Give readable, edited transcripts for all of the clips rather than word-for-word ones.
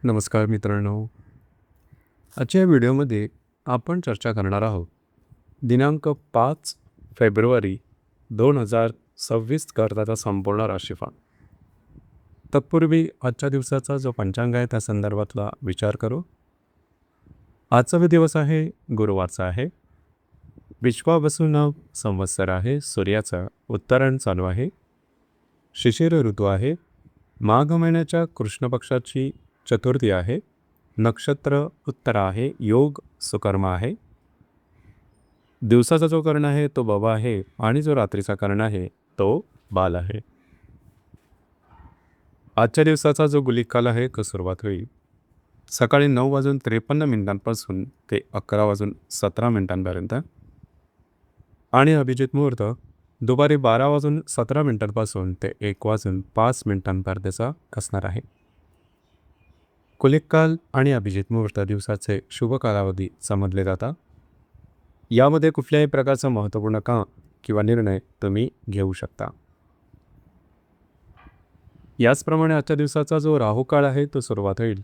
नमस्कार मित्रांनो. आजच्या या व्हिडिओमध्ये आपण चर्चा करणार आहोत दिनांक 5 फेब्रुवारी 2026 करताचा संपूर्ण राशीफळ. तत्पूर्वी आजच्या दिवसाचा जो पंचांग आहे त्या संदर्भातला विचार करू. आजचा जो दिवस आहे गुरुवारचा आहे. विश्वावसु संवत्सर आहे. सूर्याचा उत्तरायण चालू आहे. शिशिर ऋतू आहे. माघ महिन्याच्या कृष्ण पक्षाची चतुर्थी आहे. नक्षत्र उत्तरा आहे. योग सुकर्म आहे. दिवसाचा जो कर्ण आहे तो बबा आहे आणि जो रात्रीचा कर्ण आहे तो बाल आहे. आजच्या दिवसाचा जो गुलिक काल आहे तो सुरुवात होईल सकाळी 9:53 ते 11:17 आणि अभिजित मुहूर्त दुपारी 12:17 ते 1:05 असणार आहे. कुलिक काल आणि अभिजित मुहूर्त दिवसाचे शुभ कालावधी समजले जातात. यामध्ये कुठल्याही प्रकारचं महत्त्वपूर्ण काम किंवा निर्णय तुम्ही घेऊ शकता. याचप्रमाणे आजच्या दिवसाचा जो राहुकाळ आहे तो सुरुवात होईल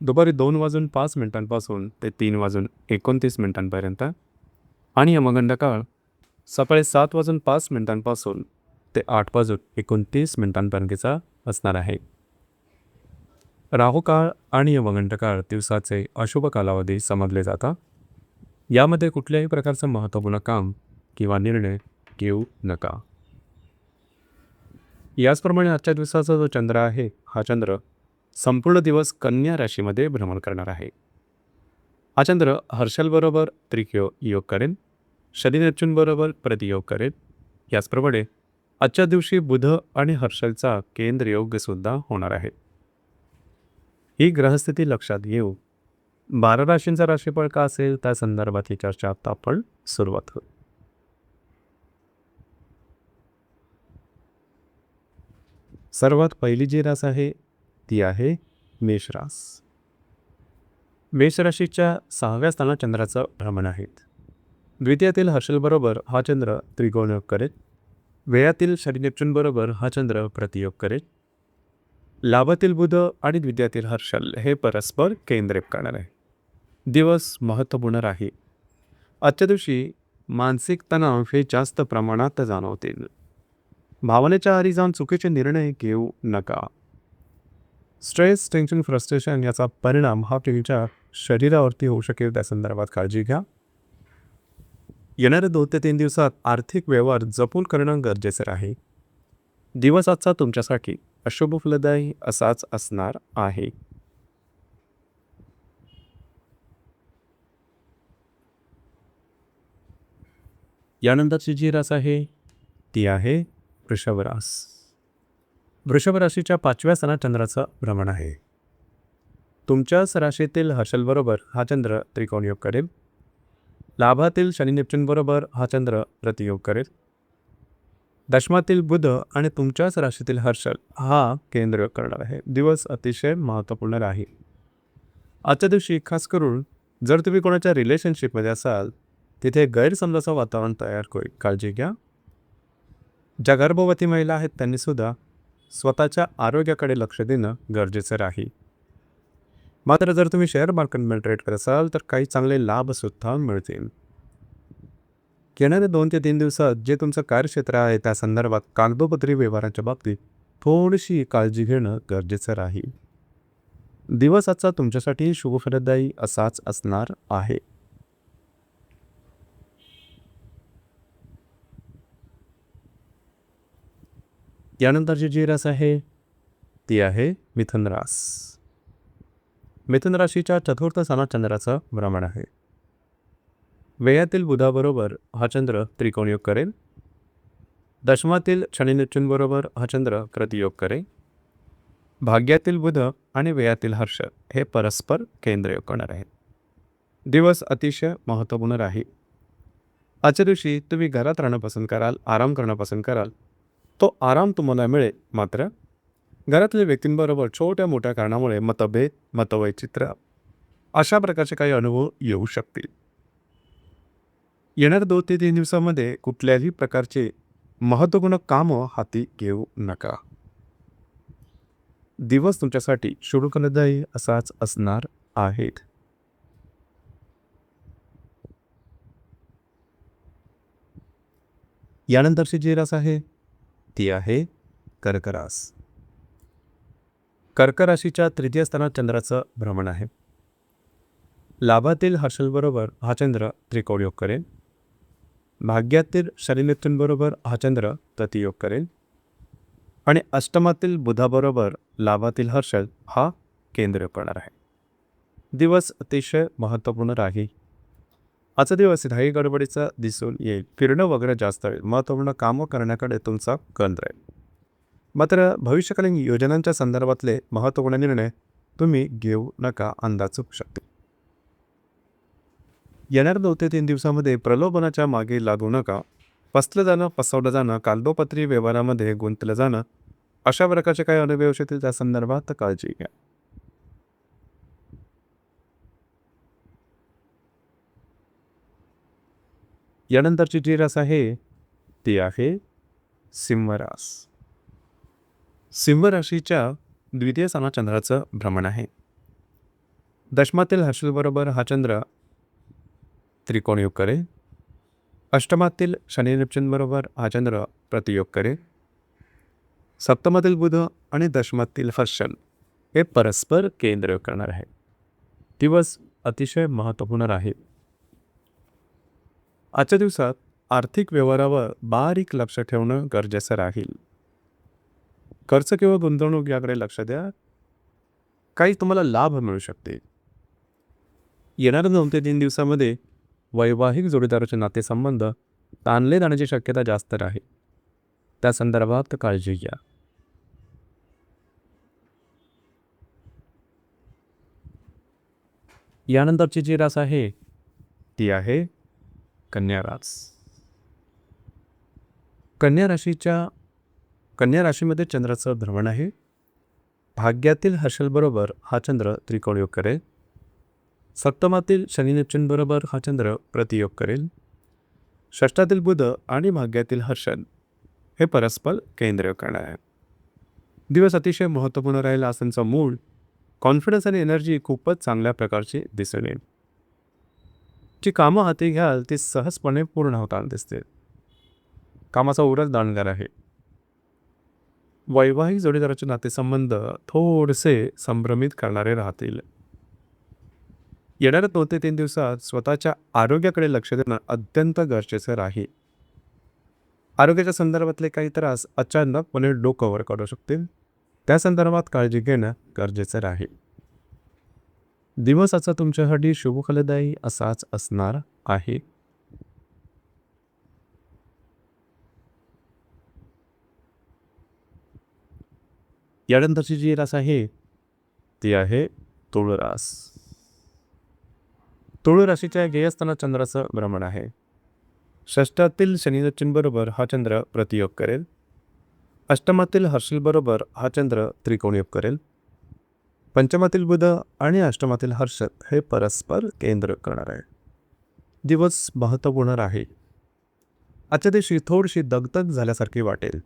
दुपारी 2:05 ते 3:29 आणि यमगंड काळ सकाळी 7:05 ते 8:29 असणार आहे. राहुकाळ आणि यमगंड काळ दिवसाचे अशुभ कालावधी समजले जातात. यामध्ये कुठल्याही प्रकारचं महत्त्वपूर्ण काम किंवा निर्णय घेऊ नका. याचप्रमाणे आजच्या दिवसाचा जो चंद्र आहे हा चंद्र संपूर्ण दिवस कन्या राशीमध्ये भ्रमण करणार आहे. हा चंद्र हर्षलबरोबर योग करेल. शनी नेपच्यूनबरोबर प्रतियोग करेल. याचप्रमाणे आजच्या दिवशी बुध आणि हर्षलचा केंद्र योग सुद्धा होणार आहे. ही ग्रहस्थिती लक्षात घेऊ 12 राशींचा राशीफळ का असेल त्या संदर्भातली चर्चा आता आपण सुरुवात करू. सर्वात पहिली जी रास आहे ती आहे मेषरास. मेषराशीच्या 6व्या स्थानात चंद्राचं भ्रमण आहे. द्वितीयातील हर्षलबरोबर हा चंद्र त्रिकोणयोग करेल. व्ययातील शनी नेपच्यूनबरोबर हा चंद्र प्रतियोग करेल. लाभातील बुध आणि द्वितीयातील हर्षल हे परस्पर केंद्रित करणार आहे. दिवस महत्त्वपूर्ण राहील. आजच्या दिवशी मानसिक तणाव हे जास्त प्रमाणात जाणवतील. भावनेच्या आहारी जाऊन चुकीचे निर्णय घेऊ नका. स्ट्रेस, टेन्शन, फ्रस्ट्रेशन याचा परिणाम हा तुमच्या शरीरावरती होऊ शकेल. त्या संदर्भात काळजी घ्या. येणाऱ्या 2 ते 3 दिवसात आर्थिक व्यवहार जपून करणं गरजेचं आहे. दिवस आजचा तुमच्यासाठी अशुभ फलदायी असाच असणार आहे. यानंतरची जी रास आहे ती आहे वृषभ रास. वृषभ राशीच्या 5व्या स्थानात चंद्राचं भ्रमण आहे. तुमच्याच राशीतील हर्षलबरोबर हा चंद्र त्रिकोणयोग करेल. लाभातील शनी नेपच्यूनबरोबर हा चंद्र प्रतियोग करेल. दशमातील बुध आणि तुमच्याच राशीतील हर्षल हा केंद्र करणार आहे. दिवस अतिशय महत्त्वपूर्ण राहील. आजच्या दिवशी खास करून जर तुम्ही कोणाच्या रिलेशनशिपमध्ये असाल तिथे गैरसमजाचं वातावरण तयार होईल. काळजी घ्या. ज्या गर्भवती महिला आहेत त्यांनी सुद्धा स्वतःच्या आरोग्याकडे लक्ष देणं गरजेचं राहील. मात्र जर तुम्ही शेअर मार्केटमध्ये ट्रेड करत असाल तर काही चांगले लाभसुद्धा मिळतील. येणाऱ्या 2 ते 3 दिवसात जे तुमचं कार्यक्षेत्र आहे त्या संदर्भात कागदोपत्री व्यवहाराच्या बाबतीत थोडीशी काळजी घेणं गरजेचं राहील. दिवस आजचा तुमच्यासाठी शुभफलदायी असाच असणार आहे. यानंतरची जी रास आहे ती आहे मिथुन रास. मिथुन राशीच्या 4थ्या स्थानात चंद्राचं भ्रमण आहे. व्ययातील बुधाबरोबर हा चंद्र त्रिकोणयोग करेल. दशमातील शनी नेपच्यूनबरोबर हा चंद्र प्रतियोग करेल. भाग्यातील बुध आणि व्ययातील हर्ष हे परस्पर केंद्रयोग करणार आहेत. दिवस अतिशय महत्त्वपूर्ण राहील. आजच्या दिवशी तुम्ही घरात राहणं पसंत कराल, आराम करणं पसंत कराल. तो आराम तुम्हाला मिळेल. मात्र घरातल्या व्यक्तींबरोबर छोट्या मोठ्या कारणामुळे मतभेद, मतवैचित्र अशा प्रकारचे काही अनुभव येऊ शकतील. येणाऱ्या 2 ते 3 दिवसामध्ये कुठल्याही प्रकारचे महत्त्वपूर्ण कामं हाती घेऊ नका. दिवस तुमच्यासाठी शुभफलदायी असाच असणार आहेत. यानंतरची जी रास आहे ती आहे कर्क रास. कर्क राशीच्या तृतीय स्थानात चंद्राचं भ्रमण आहे. लाभातील हर्षलबरोबर हा चंद्र त्रिकोण योग करेल. भाग्यातील शनिनेतूंबरोबर हा चंद्र प्रतियोग करेल आणि अष्टमातील बुधाबरोबर लाभातील हर्षल हा केंद्र करणार आहे. दिवस अतिशय महत्त्वपूर्ण राहील. आजचा दिवस घाई गडबडीचा दिसून येईल. फिरणं वगैरे जास्त होईल. महत्त्वपूर्ण कामं करण्याकडे तुमचा कल राहील. मात्र भविष्यकालीन योजनांच्या संदर्भातले महत्त्वपूर्ण निर्णय तुम्ही घेऊ नका, अंदाज चुकू शकते. येणाऱ्या 2 ते 3 दिवसामध्ये प्रलोभनाच्या मागे लागू नका. फसलं जाणं, फसवलं जाणं, कागदोपत्री व्यवहारामध्ये गुंतलं जाणं अशा प्रकारचे काही अनुभव येऊ शकतील. त्या संदर्भात काळजी घ्या. यानंतरची जी रास आहे ती आहे सिंह रास. सिंह राशीच्या द्वितीय स्थानात चंद्राचं भ्रमण आहे. दशमातील हर्षलबरोबर हा चंद्र त्रिकोण योग करेल. अष्टमातील शनी नेपच्यूनबरोबर हा चंद्र प्रतियोग करेल. सप्तमातील बुध आणि दशमातील हर्षल हे परस्पर केंद्र करणार आहे. दिवस अतिशय महत्त्वपूर्ण आहे. आजच्या दिवसात आर्थिक व्यवहारावर बारीक लक्ष ठेवणं गरजेचं राहील. खर्च किंवा गुंतवणूक याकडे लक्ष द्या. काही तुम्हाला लाभ मिळू शकते. येणाऱ्या 2 ते 3 दिवसामध्ये वैवाहिक जोडीदाराचे नातेसंबंध ताणले जाण्याची शक्यता जास्त राहील. त्या संदर्भात काळजी घ्या. यानंतरची जी रास आहे ती आहे कन्या रास. कन्या राशीमध्ये चंद्राचं भ्रमण आहे. भाग्यातील हर्षलबरोबर हा चंद्र त्रिकोण योग करेल. सप्तमातील शनी नेपच्यूनबरोबर हा चंद्र प्रतियोग करेल. षष्ठातील बुध आणि भाग्यातील हर्षल हे परस्पर केंद्र करणार आहे. दिवस अतिशय महत्त्वपूर्ण राहील. आज त्यांचा मूड, कॉन्फिडन्स आणि एनर्जी खूपच चांगल्या प्रकारची दिसून येईल. जी कामं हाती घ्याल ती सहजपणे पूर्ण होताना दिसते. कामाचा उरच दाणगार आहे. वैवाहिक जोडीदाराचे नातेसंबंध थोडेसे संभ्रमित करणारे राहतील. येणाऱ्या 2 ते 3 दिवसात स्वतःच्या आरोग्याकडे लक्ष देणं अत्यंत गरजेचं राहील. आरोग्याच्या संदर्भातले काही त्रास अचानकपणे डोकं वर काढू शकतील. त्या संदर्भात काळजी घेणं गरजेचं राहील. दिवसाचा तुमच्यासाठी शुभफलदायी असाच असणार आहे. यानंतरची जी रास आहे ती आहे तुळ रास. तुळ राशीच्या गेयस्थानात चंद्राचं भ्रमण आहे. षष्ठातील शनी नेपच्यूनबरोबर हा चंद्र प्रतियोग करेल. अष्टमातील हर्षलबरोबर हा चंद्र त्रिकोण योग करेल. पंचमातील बुध आणि अष्टमातील हर्षल हे परस्पर केंद्र करणार आहे. दिवस महत्त्वपूर्ण राहील. आजच्या दिवशी थोडीशी दगदग झाल्यासारखी वाटेल.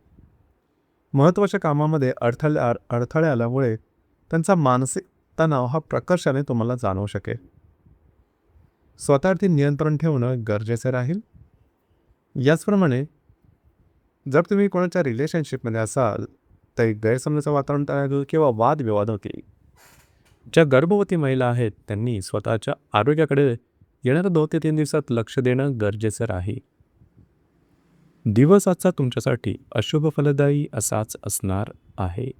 महत्त्वाच्या कामामध्ये अडथळे आल्यामुळे त्यांचा मानसिक तणाव हा प्रकर्षाने तुम्हाला जाणवू शकेल. स्वतःवरती नियंत्रण ठेवणं गरजेचं राहील. याचप्रमाणे जर तुम्ही कोणाच्या रिलेशनशिपमध्ये असाल तर गैरसमजाचं वातावरण तयार होईल किंवा वादविवाद होतील. ज्या गर्भवती महिला आहेत त्यांनी स्वतःच्या आरोग्याकडे येणाऱ्या 2 ते 3 दिवसात लक्ष देणं गरजेचं राहील. दिवस आजचा तुमच्यासाठी अशुभ फलदायी असाच असणार आहे.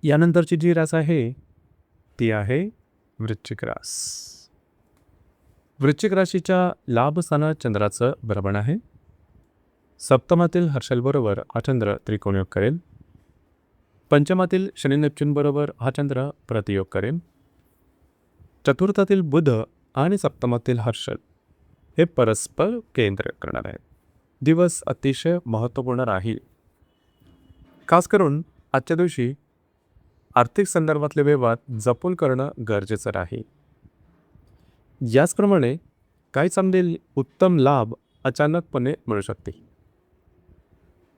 यानंतरची जी रास आहे ती आहे वृश्चिक रास. वृश्चिक राशीच्या लाभ स्थानात चंद्राचं भ्रमण आहे. सप्तमातील हर्षलबरोबर हा चंद्र त्रिकोण योग करेल. पंचमातील शनी नेपच्यूनबरोबर हा चंद्र प्रतियोग करेल. चतुर्थातील बुध आणि सप्तमातील हर्षल हे परस्पर केंद्र करणार आहे. दिवस अतिशय महत्त्वपूर्ण राहील. खास करून आजच्या दिवशी आर्थिक संदर्भातले व्यवहार जपून करणं गरजेचं राहील. याचप्रमाणे काही चांगले उत्तम लाभ अचानकपणे मिळू शकते.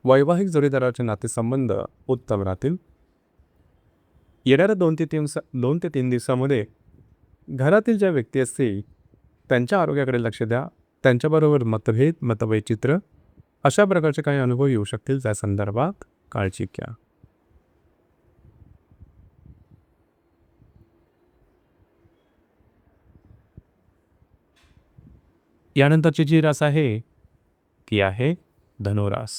वैवाहिक जोडीदाराचे नातेसंबंध उत्तम राहतील. येणाऱ्या 2 ते 3 दिवसामध्ये घरातील ज्या व्यक्ती असतील त्यांच्या आरोग्याकडे लक्ष द्या. त्यांच्याबरोबर मतवैचित्र अशा प्रकारचे काही अनुभव येऊ शकतील. त्या संदर्भात काळजी घ्या. यानंतरची जी रास आहे ती आहे धनुरास.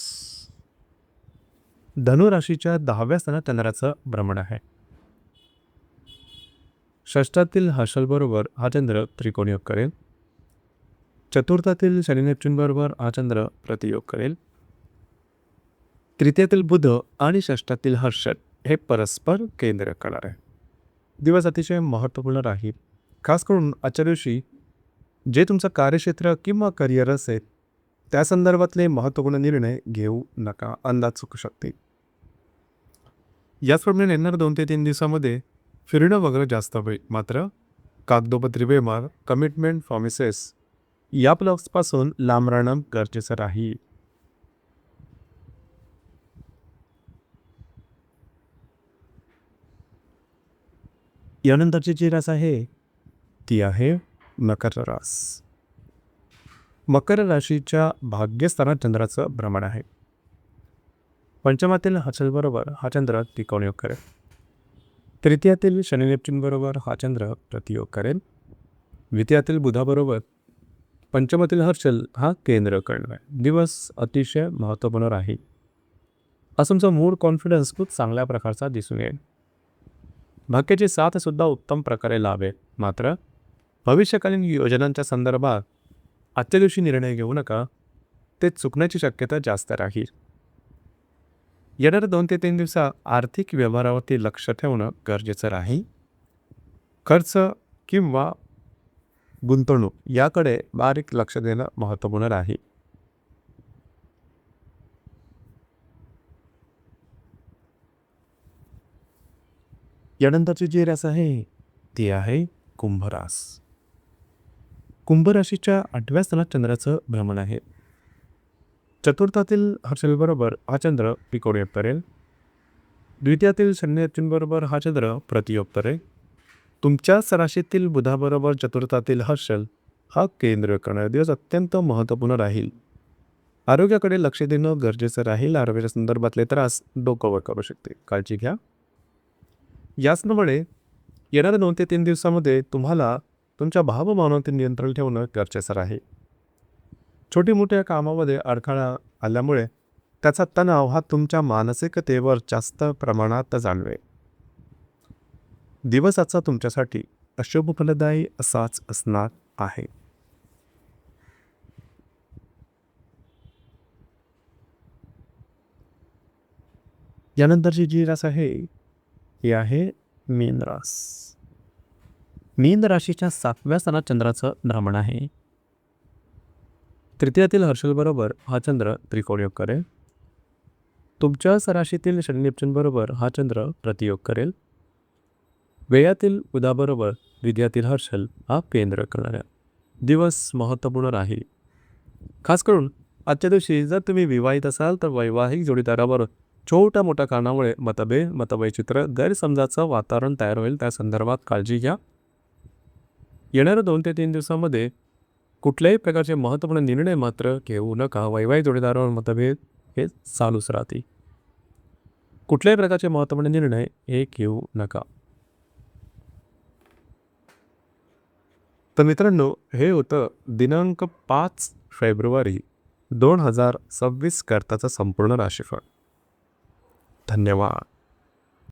धनुराशीच्या 10व्या स्थानात चंद्राचं भ्रमण आहे. षष्ठातील हर्षलबरोबर हा चंद्र त्रिकोण योग करेल. चतुर्थातील शनी नेपच्यून बरोबर हा चंद्र प्रतियोग करेल. तृतीयातील बुध आणि षष्ठातील हर्षल हे परस्पर केंद्र करणार आहे. दिवस अतिशय महत्त्वपूर्ण राहील. खास करून आजच्या दिवशी जे तुमचं कार्यक्षेत्र किंवा करिअर असेल त्या संदर्भातले महत्त्वपूर्ण निर्णय घेऊ नका. अंदाज चुकू शकते. याचप्रमाणे येणाऱ्या 2 ते 3 दिवसामध्ये फिरणं वगैरे जास्त होईल. मात्र कागदोपत्री व्यवहार, कमिटमेंट, प्रॉमिसेस या प्लॉट्सपासून लांब राहणं गरजेचं राहील. यानंतरची जी रास आहे ती आहे मकर रास. मकर राशीच्या भाग्यस्थानात चंद्राचं भ्रमण आहे. पंचमातील हर्षलबरोबर हा चंद्र त्रिकोण योग करेल. तृतीयातील शनी नेपच्यून बरोबर हा चंद्र प्रतियोग करेल. द्वितीयातील बुधाबरोबर पंचमातील हर्षल हा केंद्र करणार आहे. दिवस अतिशय महत्त्वपूर्ण राहील. आज तुमचा मूड कॉन्फिडन्स खूप चांगल्या प्रकारचा दिसून येईल. भाग्याची साथ सुद्धा उत्तम प्रकारे लाभेल. मात्र भविष्यकालीन योजनांच्या संदर्भात आजच्या दिवशी निर्णय घेऊ नका. ते चुकण्याची शक्यता जास्त राहील. येणाऱ्या 2 ते 3 दिवसात आर्थिक व्यवहारावरती लक्ष ठेवणं गरजेचं राहील. खर्च किंवा गुंतवणूक याकडे बारीक लक्ष देणं महत्त्वपूर्ण राहील. यानंतरची जी रास आहे ती आहे कुंभरास. कुंभराशीच्या 8व्या स्थानात चंद्राचं भ्रमण आहे. चतुर्थातील हर्षलबरोबर हा चंद्र त्रिकोण योग करेल. द्वितीयातील शनी नेपच्यून बरोबर हा चंद्र प्रतियोग करेल. तुमच्या राशीतील बुधाबरोबर चतुर्थातील हर्षल हा केंद्र करणारा दिवस अत्यंत महत्त्वपूर्ण राहील. आरोग्याकडे लक्ष देणं गरजेचं राहील. आरोग्याच्या संदर्भातले त्रास डोकं करू शकते. काळजी घ्या. याचप्रमाणे येणाऱ्या 2 ते 3 दिवसामध्ये तुम्हाला तुमच्या भावभावनांवर नियंत्रण ठेवणं गरजेचं राहील. छोटी मोठ्या कामामध्ये अडथळा आल्यामुळे त्याचा तणाव हा तुमच्या मानसिकतेवर जास्त प्रमाणात जाणवेल. दिवस आजचा तुमच्यासाठी अशुभ फलदायी असाच असणार आहे. यानंतरची जी रास आहे ही आहे मीन रास. मीन राशीच्या 7व्या स्थानात चंद्राचं भ्रमण आहे. तृतीयातील हर्षलबरोबर हा चंद्र त्रिकोण योग करेल. तुमच्या राशीतील शनी नेपच्यून बरोबर हा चंद्र प्रतियोग करेल. व्ययातील बुधाबरोबर द्वितीयातील हर्षल हा केंद्र करणारा दिवस महत्त्वपूर्ण राहील. खास करून आजच्या दिवशी जर तुम्ही विवाहित असाल तर वैवाहिक जोडीदाराबरोबर छोट्या मोठ्या कारणामुळे मतवैचित्र गैरसमजाचं वातावरण तयार होईल. त्या संदर्भात काळजी घ्या. येणाऱ्या 2 ते 3 दिवसामध्ये कुठल्याही प्रकारचे महत्त्वपूर्ण निर्णय मात्र घेऊ नका. वैवाहिक जोडीदारावर मतभेद हे चालूच राहतील. कुठल्याही प्रकारचे महत्त्वपूर्ण निर्णय हे घेऊ नका. तर मित्रांनो, हे होतं दिनांक 5 फेब्रुवारी 2026 करताचं संपूर्ण राशीफळ. धन्यवाद.